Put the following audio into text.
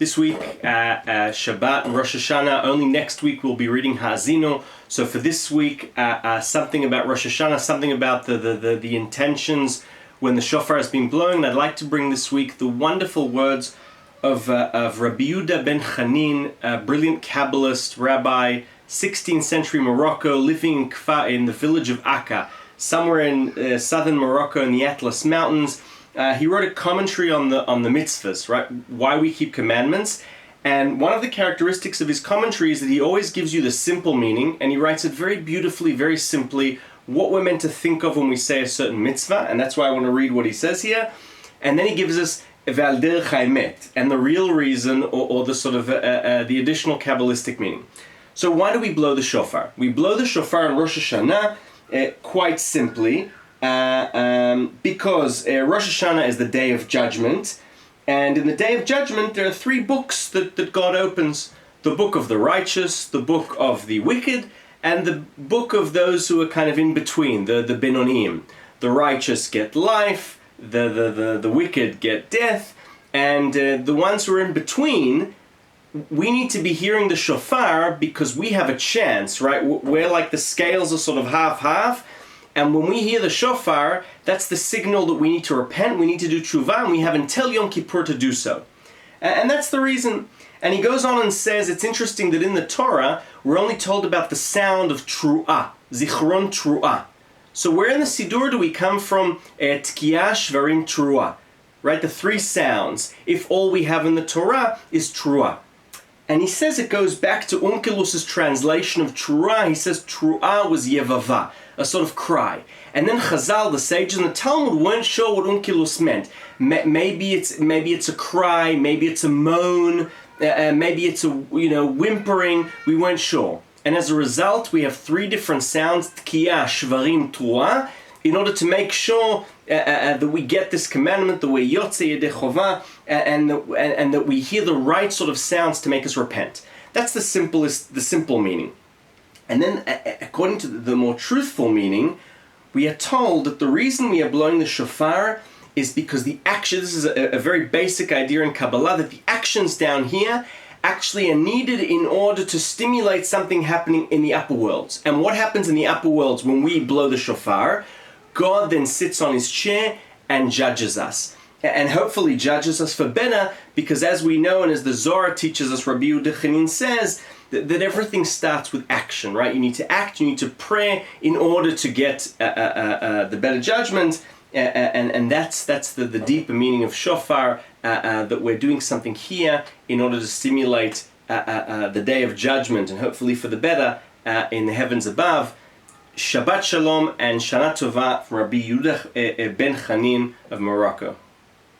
This week, Shabbat and Rosh Hashanah. Only next week we'll be reading Ha'azinu. So for this week, something about Rosh Hashanah, something about the intentions when the shofar has been blowing. I'd like to bring this week the wonderful words of Rabbi Yehuda ben Hanin, a brilliant Kabbalist, rabbi, 16th century Morocco, living in the village of Akka, somewhere in southern Morocco in the Atlas Mountains. He wrote a commentary on the mitzvahs, right? Why we keep commandments. And one of the characteristics of his commentary is that he always gives you the simple meaning, and he writes it very beautifully, very simply, what we're meant to think of when we say a certain mitzvah. And that's why I want to read what he says here. And then he gives us Val derech haemet, and the real reason, or the sort of the additional Kabbalistic meaning. So why do we blow the shofar? We blow the shofar on Rosh Hashanah quite simply because Rosh Hashanah is the day of judgment, and in the day of judgment there are three books that God opens: the book of the righteous, the book of the wicked, and the book of those who are kind of in between, the Binonim. The righteous get life, the wicked get death, and the ones who are in between, we need to be hearing the shofar because we have a chance, right? We're like the scales are sort of half-half, and when we hear the shofar, that's the signal that we need to repent, we need to do tshuva, and we have until Yom Kippur to do so. And that's the reason. And he goes on and says, it's interesting that in the Torah, we're only told about the sound of tru'ah, zichron tru'ah. So where in the Siddur do we come from tkiyah, shvarim, tru'ah? Right, the three sounds, if all we have in the Torah is tru'ah. And he says it goes back to Onkelus's translation of tru'ah. He says tru'ah was yevava, a sort of cry. And then Chazal, the sages in the Talmud, weren't sure what Onkelus meant. Maybe it's a cry, maybe it's a moan, maybe it's a whimpering. We weren't sure. And as a result, we have three different sounds: tkiyah, shvarim, tru'ah, in order to make sure that we get this commandment, the way Yotze Yedei Chovah, and that we hear the right sort of sounds to make us repent. That's the simple meaning. And then, according to the more truthful meaning, we are told that the reason we are blowing the shofar is because the action, this is a very basic idea in Kabbalah, that the actions down here actually are needed in order to stimulate something happening in the upper worlds. And what happens in the upper worlds when we blow the shofar? God then sits on his chair and judges us. And hopefully judges us for better, because as we know, and as the Zohar teaches us, Rabbi Yehuda Hanin says, that everything starts with action, right? You need to act, you need to pray in order to get the better judgment. And that's the deeper meaning of shofar, that we're doing something here in order to stimulate the day of judgment, and hopefully for the better in the heavens above. Shabbat Shalom and Shana Tova from Rabbi Yehuda ben Hanin of Morocco.